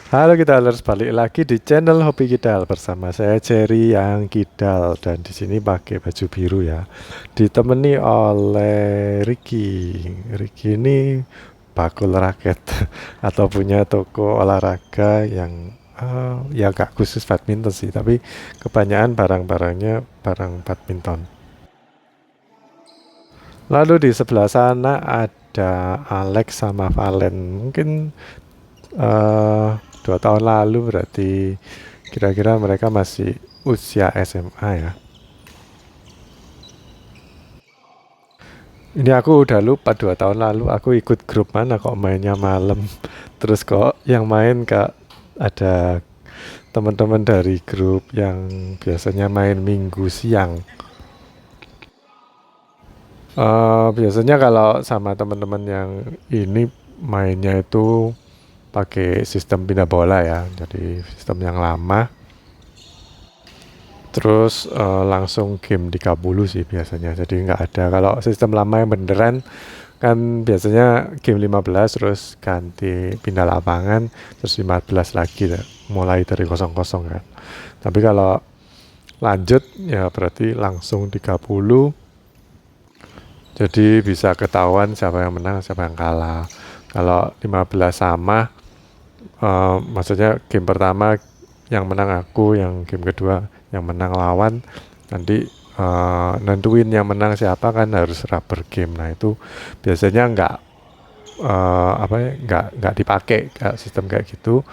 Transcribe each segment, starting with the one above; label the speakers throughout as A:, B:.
A: Halo Kidalers, balik lagi di channel Hobi Kidal bersama saya Cherry yang Kidal dan di sini pakai baju biru ya. Ditemani oleh Ricky. Ricky ini bakul raket atau punya toko olahraga yang ya gak khusus badminton sih, tapi kebanyakan barang-barangnya barang badminton. Lalu di sebelah sana ada Alex sama Valen. Mungkin 2 tahun lalu berarti kira-kira mereka masih usia SMA ya. Ini aku udah lupa 2 tahun lalu aku ikut grup mana kok mainnya malam. Terus kok yang main kak ada teman-teman dari grup yang biasanya main minggu siang. Biasanya kalau sama teman-teman yang ini mainnya itu pakai sistem pindah bola ya. Jadi sistem yang lama. Terus langsung game 30 sih biasanya. Jadi nggak ada. Kalau sistem lama yang beneran kan biasanya game 15 terus ganti pindah lapangan terus 15 lagi ya. Mulai dari kosong kosong kan. Tapi kalau lanjut ya berarti langsung 30. Jadi bisa ketahuan siapa yang menang, siapa yang kalah. Kalau 15 sama maksudnya game pertama yang menang aku, yang game kedua yang menang lawan, nanti nentuin yang menang siapa kan harus rubber game. Nah itu biasanya apa ya, nggak dipakai sistem kayak gitu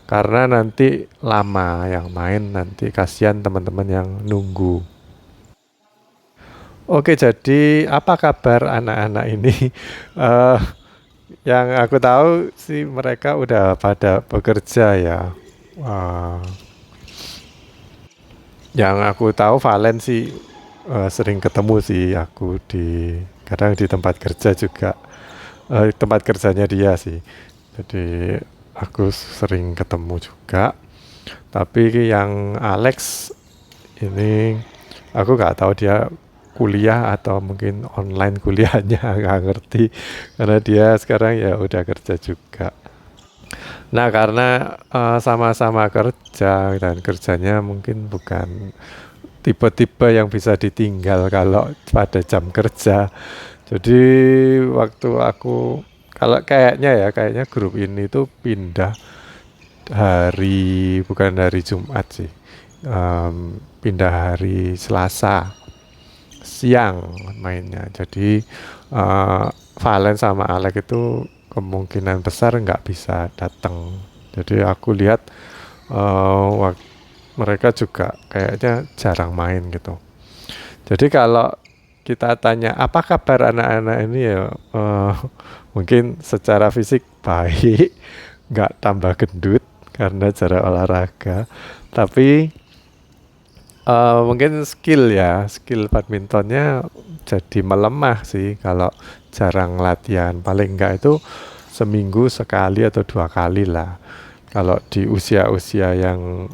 A: karena nanti lama yang main, nanti kasihan teman-teman yang nunggu. Oke, jadi apa kabar anak-anak ini? Eh, yang aku tahu sih mereka udah pada bekerja ya. Wah, yang aku tahu Valen sih sering ketemu sih aku di kadang di tempat kerja juga, tempat kerjanya dia sih. Jadi aku sering ketemu juga. Tapi yang Alex ini aku nggak tahu dia kuliah atau mungkin online kuliahnya nggak ngerti karena dia sekarang ya udah kerja juga. Nah karena sama-sama kerja dan kerjanya mungkin bukan tipe-tipe yang bisa ditinggal kalau pada jam kerja. Jadi waktu aku kalau kayaknya grup ini tuh pindah bukan hari Jumat sih. Pindah hari Selasa siang mainnya. Jadi Valen sama Alek itu kemungkinan besar nggak bisa datang. Jadi aku lihat mereka juga kayaknya jarang main gitu. Jadi kalau kita tanya apa kabar anak-anak ini ya mungkin secara fisik baik, nggak tambah gendut karena cara olahraga, tapi mungkin skill badmintonnya jadi melemah sih kalau jarang latihan. Paling enggak itu seminggu sekali atau 2 kali lah. Kalau di usia-usia yang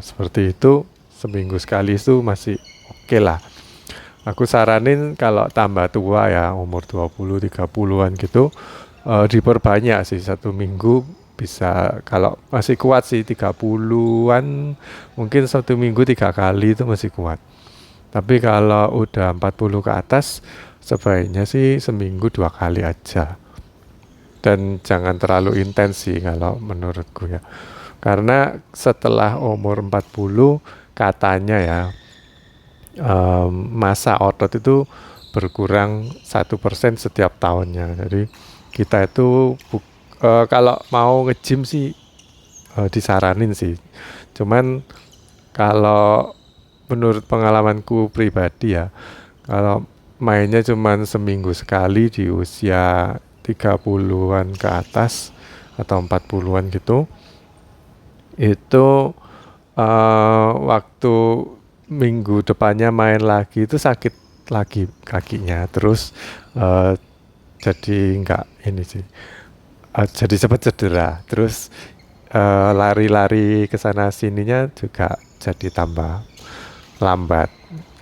A: seperti itu, seminggu sekali itu masih oke lah. Aku saranin kalau tambah tua ya, umur 20, 30-an gitu, diperbanyak sih 1 minggu bisa kalau masih kuat sih 30-an mungkin 1 minggu 3 kali itu masih kuat. Tapi kalau udah 40 ke atas sebaiknya sih seminggu 2 kali aja. Dan jangan terlalu intens sih kalau menurutku ya. Karena setelah umur 40 katanya ya masa otot itu berkurang 1% setiap tahunnya. Jadi kita itu kalau mau nge-gym sih disaranin sih. Cuman kalau menurut pengalamanku pribadi ya, kalau mainnya cuman seminggu sekali di usia 30-an ke atas atau 40-an gitu, itu waktu minggu depannya main lagi itu sakit lagi kakinya. Terus eh, jadi nggak ini sih, jadi cepat cedera. Terus lari-lari ke sana sininya juga jadi tambah lambat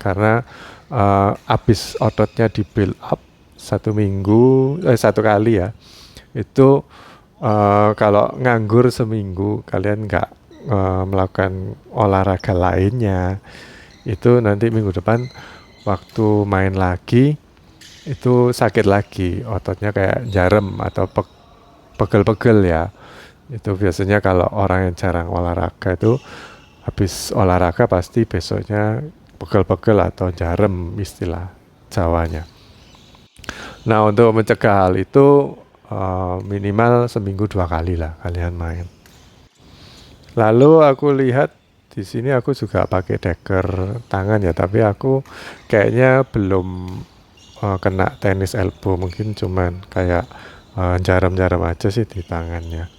A: karena abis ototnya di build up 1 minggu 1 kali ya itu kalau nganggur seminggu kalian nggak melakukan olahraga lainnya, itu nanti minggu depan waktu main lagi itu sakit lagi, ototnya kayak jarem atau pegel-pegel ya. Itu biasanya kalau orang yang jarang olahraga itu habis olahraga pasti besoknya pegel-pegel atau jarem istilah Jawanya. Nah, untuk mencegah hal itu minimal seminggu 2 kali lah kalian main. Lalu aku lihat di sini aku juga pakai deker tangan ya, tapi aku kayaknya belum kena tenis elbow, mungkin cuman kayak jaram-jaram aja sih di tangannya.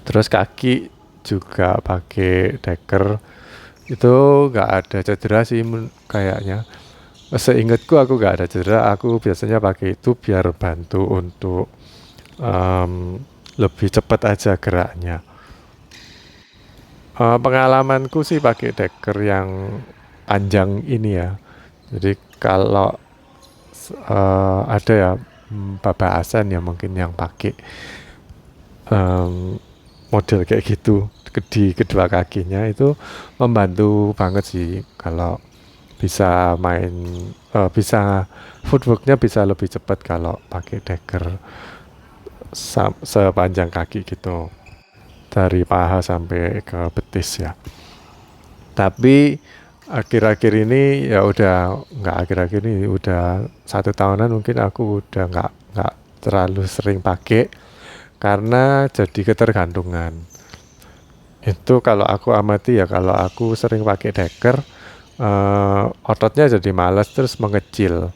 A: Terus kaki juga pakai deker, itu nggak ada cedera sih kayaknya. Seingatku aku nggak ada cedera, aku biasanya pakai itu biar bantu untuk lebih cepat aja geraknya. Pengalamanku sih pakai deker yang panjang ini ya. Jadi kalau ada ya babasan ya mungkin yang pakai model kayak gitu di kedua kakinya, itu membantu banget sih kalau bisa main bisa footworknya bisa lebih cepat kalau pakai deker sepanjang kaki gitu dari paha sampai ke betis ya. Tapi akhir-akhir ini ya udah nggak, akhir-akhir ini udah 1 tahunan mungkin aku udah nggak terlalu sering pakai karena jadi ketergantungan. Itu kalau aku amati ya, kalau aku sering pakai deker ototnya jadi malas terus mengecil.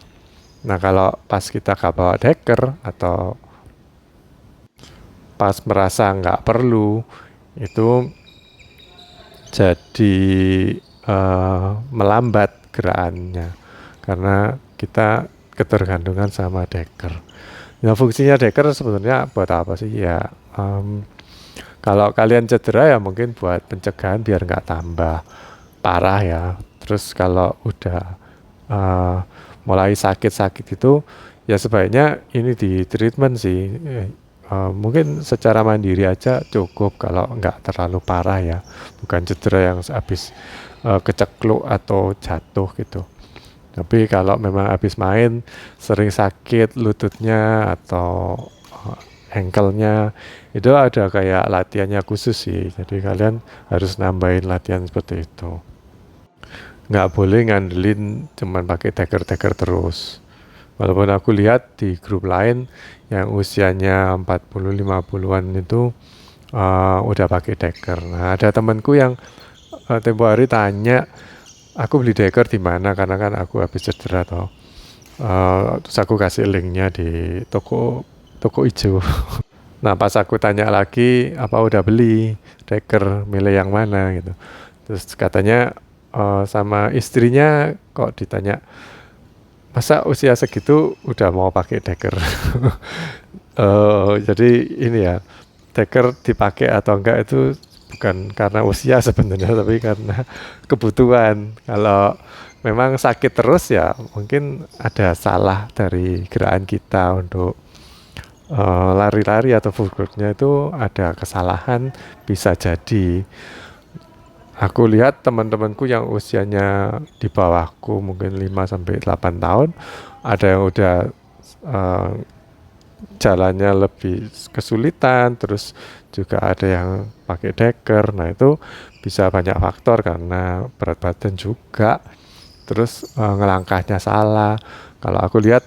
A: Nah, kalau pas kita gak bawa deker atau pas merasa nggak perlu, itu jadi melambat gerakannya karena kita ketergantungan sama deker. Nah, fungsinya deker sebenarnya buat apa sih ya? Kalau kalian cedera ya mungkin buat pencegahan biar nggak tambah parah ya. Terus kalau udah mulai sakit-sakit itu ya sebaiknya ini di treatment sih. Mungkin secara mandiri aja cukup kalau nggak terlalu parah ya, bukan cedera yang habis kecekluk atau jatuh gitu. Tapi kalau memang habis main sering sakit lututnya atau ankle-nya, itu ada kayak latihannya khusus sih, jadi kalian harus nambahin latihan seperti itu. Nggak boleh ngandelin cuman pakai deker-deker terus. Walaupun aku lihat di grup lain yang usianya 40-50-an itu udah pakai deker. Nah, ada temanku yang tempo hari tanya, aku beli deker di mana karena kan aku habis cedera toh. Terus aku kasih linknya di toko hijau. Nah, pas aku tanya lagi, apa udah beli deker, milih yang mana gitu. Terus katanya sama istrinya kok ditanya, masa usia segitu udah mau pakai deker. Jadi ini ya, deker dipakai atau enggak itu bukan karena usia sebenarnya, tapi karena kebutuhan. Kalau memang sakit terus ya mungkin ada salah dari gerakan kita untuk lari-lari atau footworknya itu ada kesalahan, bisa jadi. Aku lihat teman-temanku yang usianya di bawahku mungkin 5-8 tahun, ada yang udah jalannya lebih kesulitan, terus juga ada yang pakai deker. Nah, itu bisa banyak faktor karena berat badan juga, terus ngelangkahnya salah. Kalau aku lihat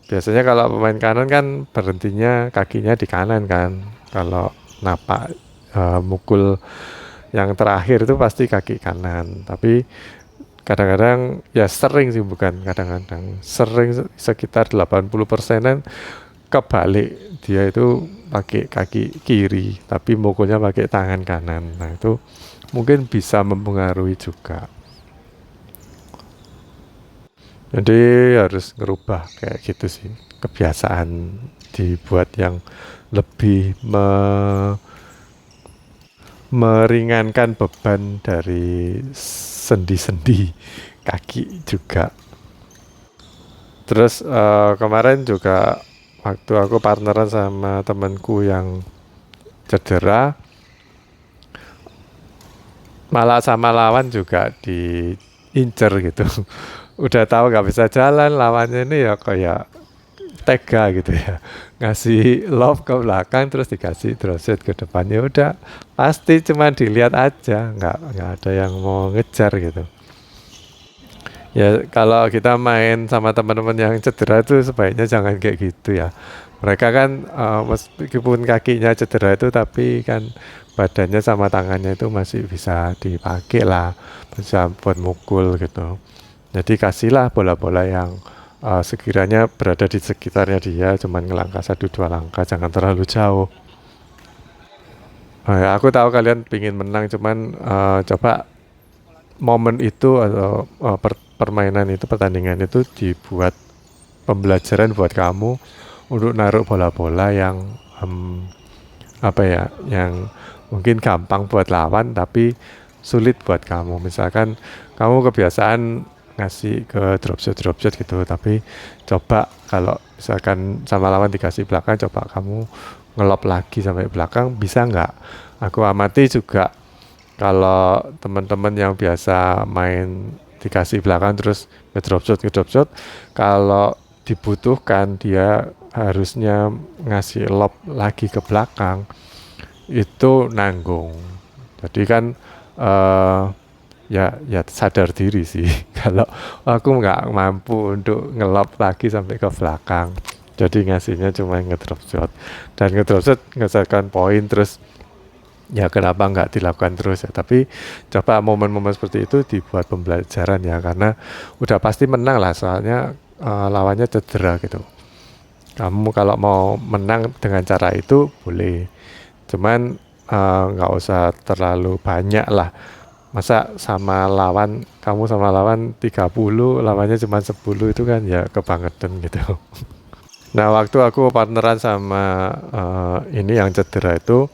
A: biasanya kalau pemain kanan kan berhentinya kakinya di kanan kan, kalau napak mukul yang terakhir itu pasti kaki kanan. Tapi kadang-kadang ya sering sih, bukan kadang-kadang, sering sekitar 80%-an kebalik, dia itu pakai kaki kiri tapi mukulnya pakai tangan kanan. Nah, itu mungkin bisa mempengaruhi juga. Jadi harus ngerubah kayak gitu sih, kebiasaan dibuat yang lebih meringankan beban dari sendi-sendi kaki juga. Terus kemarin juga waktu aku partneran sama temanku yang cedera, malah sama lawan juga diincer gitu. Udah tahu nggak bisa jalan, lawannya ini ya kayak tega gitu ya, ngasih love ke belakang terus dikasih drop shot ke depannya. Udah pasti cuma dilihat aja, nggak ada yang mau ngejar gitu. Ya kalau kita main sama teman-teman yang cedera itu sebaiknya jangan kayak gitu ya. Mereka kan meskipun kakinya cedera itu tapi kan badannya sama tangannya itu masih bisa dipakai lah, bisa buat mukul gitu. Jadi kasihlah bola-bola yang sekiranya berada di sekitarnya dia, cuman ngelangkah 1-2 langkah, jangan terlalu jauh. Ya, aku tahu kalian pingin menang, cuman coba momen itu atau permainan itu, pertandingan itu dibuat pembelajaran buat kamu untuk naruh bola-bola yang apa ya, yang mungkin gampang buat lawan tapi sulit buat kamu. Misalkan kamu kebiasaan ngasih ke drop shot gitu, tapi coba kalau misalkan sama lawan dikasih belakang, coba kamu ngelop lagi sampai belakang, bisa nggak? Aku amati juga kalau teman-teman yang biasa main dikasih belakang terus ke drop shot, kalau dibutuhkan dia harusnya ngasih lob lagi ke belakang, itu nanggung. Jadi kan uh, ya sadar diri sih kalau aku nggak mampu untuk ngelop lagi sampai ke belakang. Jadi ngasihnya cuma ngedrop shot, dan ngedrop shot ngesakan poin terus. Ya kenapa nggak dilakukan terus ya, tapi coba momen-momen seperti itu dibuat pembelajaran ya, karena udah pasti menang lah, soalnya lawannya cedera gitu. Kamu kalau mau menang dengan cara itu boleh, cuman nggak usah terlalu banyak lah. Masa sama lawan, kamu sama lawan 30, lawannya cuma 10, itu kan ya kebangetan gitu. Nah waktu aku partneran sama ini yang cedera itu,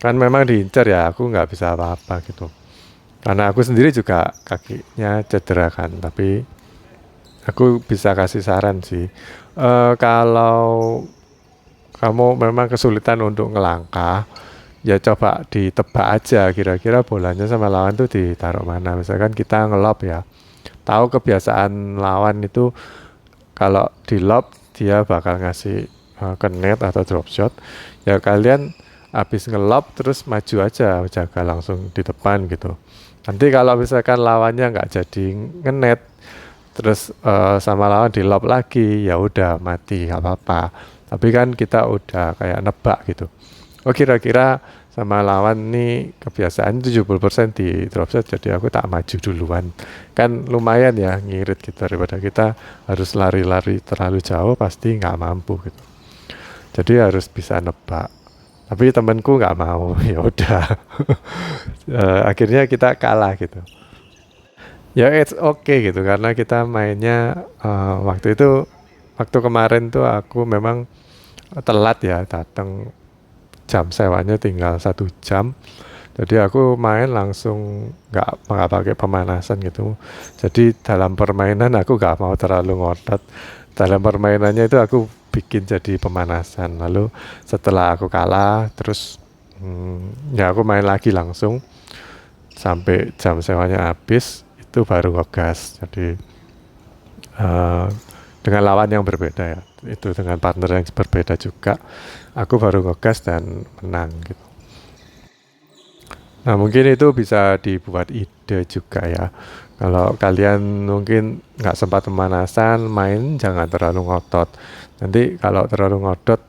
A: kan memang diincar ya, aku nggak bisa apa-apa gitu. Karena aku sendiri juga kakinya cedera kan, tapi aku bisa kasih saran sih. Kalau kamu memang kesulitan untuk ngelangkah, ya coba ditebak aja kira-kira bolanya sama lawan tuh ditaruh mana. Misalkan kita ngelob ya, tahu kebiasaan lawan itu kalau di lob dia bakal ngasih ke net atau drop shot, ya kalian habis ngelob terus maju aja, jaga langsung di depan gitu. Nanti kalau misalkan lawannya nggak jadi ngenet, terus sama lawan di lob lagi, ya udah mati, nggak apa-apa. Tapi kan kita udah kayak nebak gitu. Oh kira-kira sama lawan nih kebiasaan 70% di drop shot, jadi aku tak maju duluan. Kan lumayan ya ngirit gitu, daripada kita harus lari-lari terlalu jauh, pasti nggak mampu gitu. Jadi harus bisa nebak. Tapi temanku nggak mau, ya udah. Akhirnya kita kalah gitu. Ya it's okay gitu, karena kita mainnya waktu itu, waktu kemarin tuh aku memang telat ya datang, jam sewanya tinggal 1 jam. Jadi aku main langsung nggak pakai pemanasan gitu. Jadi dalam permainan aku nggak mau terlalu ngotot. Dalam permainannya itu aku bikin jadi pemanasan. Lalu setelah aku kalah, terus ya aku main lagi langsung sampai jam sewanya habis, itu baru ngegas. Jadi dengan lawan yang berbeda ya, itu dengan partner yang berbeda juga, aku baru ngegas dan menang gitu. Nah mungkin itu bisa dibuat ide juga ya. Kalau kalian mungkin nggak sempat pemanasan, main jangan terlalu ngotot. Nanti kalau terlalu ngotot,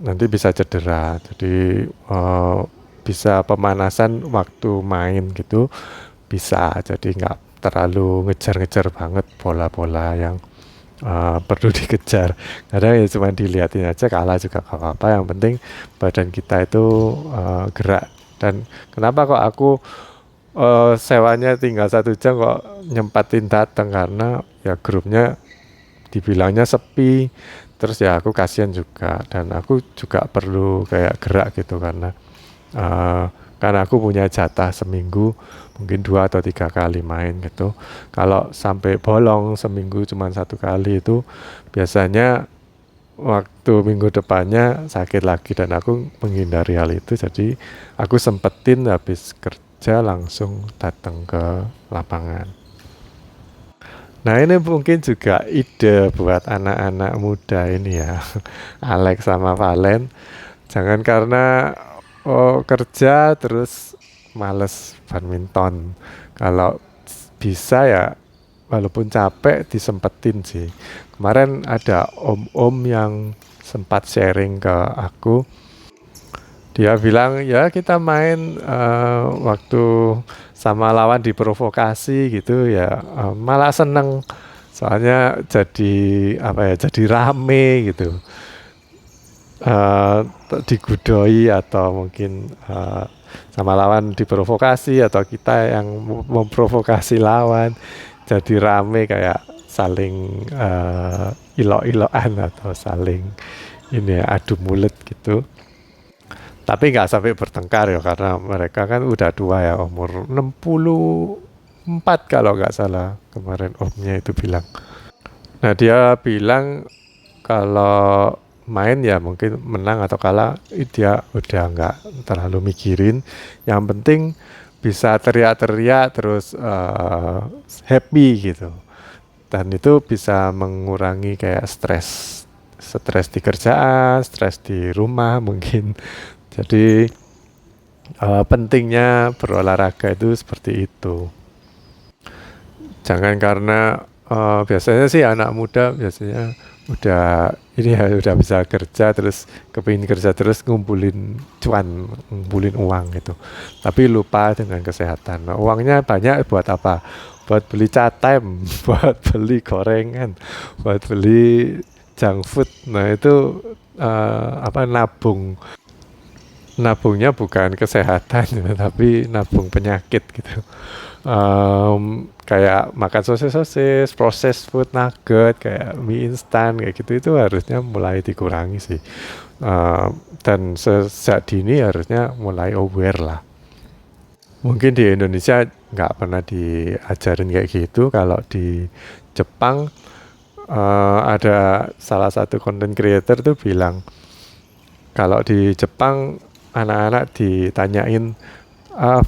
A: nanti bisa cedera. Jadi bisa pemanasan waktu main gitu, bisa. Jadi nggak terlalu ngejar-ngejar banget bola-bola yang perlu dikejar. Kadang ya cuma dilihatin aja, kalah juga gak apa-apa. Yang penting badan kita itu gerak. Dan kenapa kok aku sewanya tinggal 1 jam kok nyempatin datang, karena ya grupnya dibilangnya sepi, terus ya aku kasihan juga, dan aku juga perlu kayak gerak gitu, uh, karena aku punya jatah seminggu mungkin 2 atau 3 kali main gitu. Kalau sampai bolong seminggu cuma 1 kali, itu biasanya waktu minggu depannya sakit lagi dan aku menghindari hal itu, jadi aku sempetin habis kerja langsung datang ke lapangan. Nah ini mungkin juga ide buat anak-anak muda ini ya, Alex sama Valen. Jangan karena kerja terus males badminton. Kalau bisa ya, walaupun capek disempetin sih. Kemarin ada om-om yang sempat sharing ke aku. Dia bilang ya kita main waktu sama lawan diprovokasi gitu ya, malah seneng. Soalnya jadi apa ya, jadi rame gitu. Digudoi atau mungkin sama lawan diprovokasi atau kita yang memprovokasi lawan, jadi rame kayak saling ilok-ilokan atau saling ini ya, adu mulut gitu. Tapi nggak sampai bertengkar ya, karena mereka kan udah tua ya, umur 64 kalau nggak salah kemarin omnya itu bilang. Nah dia bilang kalau main ya mungkin menang atau kalah dia udah nggak terlalu mikirin, yang penting bisa teriak-teriak terus happy gitu, dan itu bisa mengurangi kayak stres di kerjaan, stres di rumah mungkin. Jadi pentingnya berolahraga itu seperti itu. Jangan karena biasanya sih anak muda biasanya udah ini ya udah bisa kerja terus kepingin kerja terus ngumpulin cuan, ngumpulin uang gitu. Tapi lupa dengan kesehatan. Nah, uangnya banyak buat apa? Buat beli cat time, buat beli gorengan, buat beli junk food. Nah itu apa, nabungnya bukan kesehatan tapi nabung penyakit gitu. Kayak makan sosis, proses food, nugget, kayak mie instan kayak gitu, itu harusnya mulai dikurangi sih. Dan sejak dini harusnya mulai aware lah. Mungkin di Indonesia nggak pernah diajarin kayak gitu. Kalau di Jepang ada salah satu content creator tuh bilang kalau di Jepang anak-anak ditanyain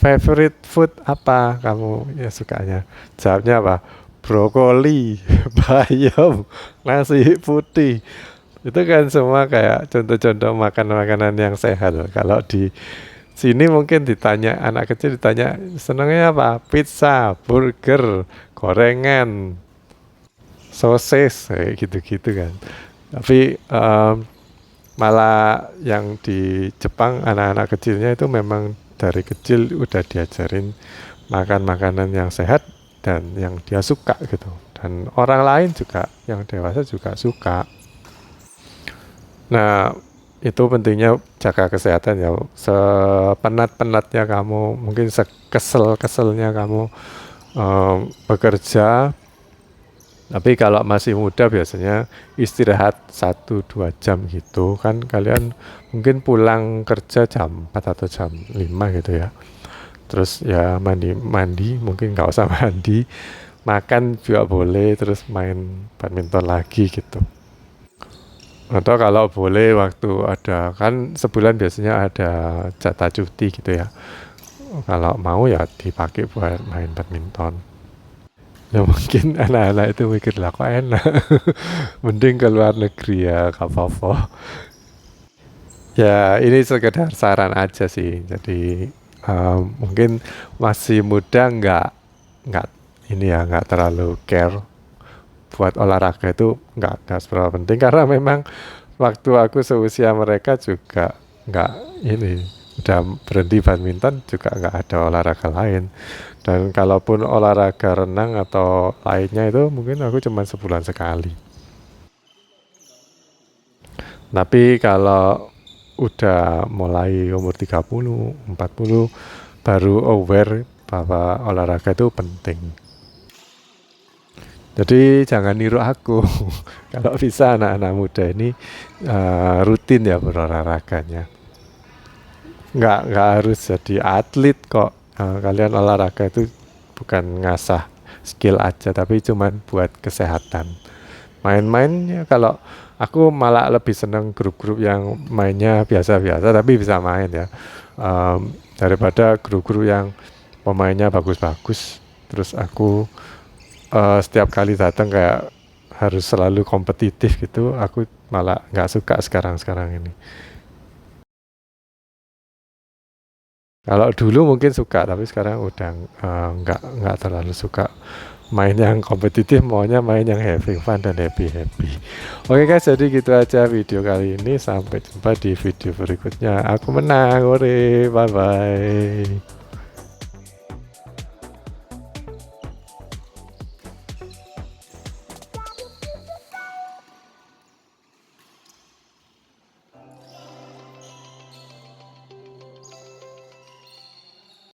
A: favorite food apa kamu ya sukanya, jawabnya apa, brokoli, bayam, nasi putih. Itu kan semua kayak contoh-contoh makan makanan yang sehat. Kalau di sini mungkin ditanya anak kecil, ditanya senangnya apa, pizza, burger, gorengan, sosis kayak gitu-gitu kan. Tapi malah yang di Jepang anak-anak kecilnya itu memang dari kecil udah diajarin makan makanan yang sehat dan yang dia suka gitu, dan orang lain juga yang dewasa juga suka. Nah itu pentingnya jaga kesehatan ya, sepenat-penatnya kamu, mungkin sekesel-keselnya kamu bekerja, tapi kalau masih muda biasanya istirahat 1-2 jam gitu kan, kalian mungkin pulang kerja jam 4 atau jam 5 gitu ya. Terus ya mandi mungkin nggak usah mandi, makan juga boleh, terus main badminton lagi gitu. Atau kalau boleh waktu ada, kan sebulan biasanya ada jatah cuti gitu ya. Kalau mau ya dipakai buat main badminton. Ya mungkin anak-anak itu mikir lah kok enak, mending ke luar negeri ya, gak apa-apa. Ya ini sekedar saran aja sih. Jadi mungkin masih muda nggak ini ya, nggak terlalu care buat olahraga itu, nggak seberapa penting, karena memang waktu aku seusia mereka juga nggak ini, udah berhenti badminton juga nggak ada olahraga lain. Dan kalaupun olahraga renang atau lainnya itu mungkin aku cuma sebulan sekali. Tapi kalau udah mulai umur 30, 40 baru aware bahwa olahraga itu penting. Jadi jangan niru aku. Kalau bisa anak-anak muda ini rutin ya berolahraganya. Nggak harus jadi atlet kok. Kalian olahraga itu bukan ngasah skill aja, tapi cuman buat kesehatan. Main-mainnya kalau aku malah lebih seneng grup-grup yang mainnya biasa-biasa tapi bisa main ya. Daripada grup-grup yang pemainnya bagus-bagus terus aku setiap kali datang kayak harus selalu kompetitif gitu, aku malah nggak suka sekarang ini. Kalau dulu mungkin suka tapi sekarang udah nggak terlalu suka main yang kompetitif, maunya main yang having fun dan happy. Oke guys, jadi gitu aja video kali ini, sampai jumpa di video berikutnya. Aku menang, ore, bye bye.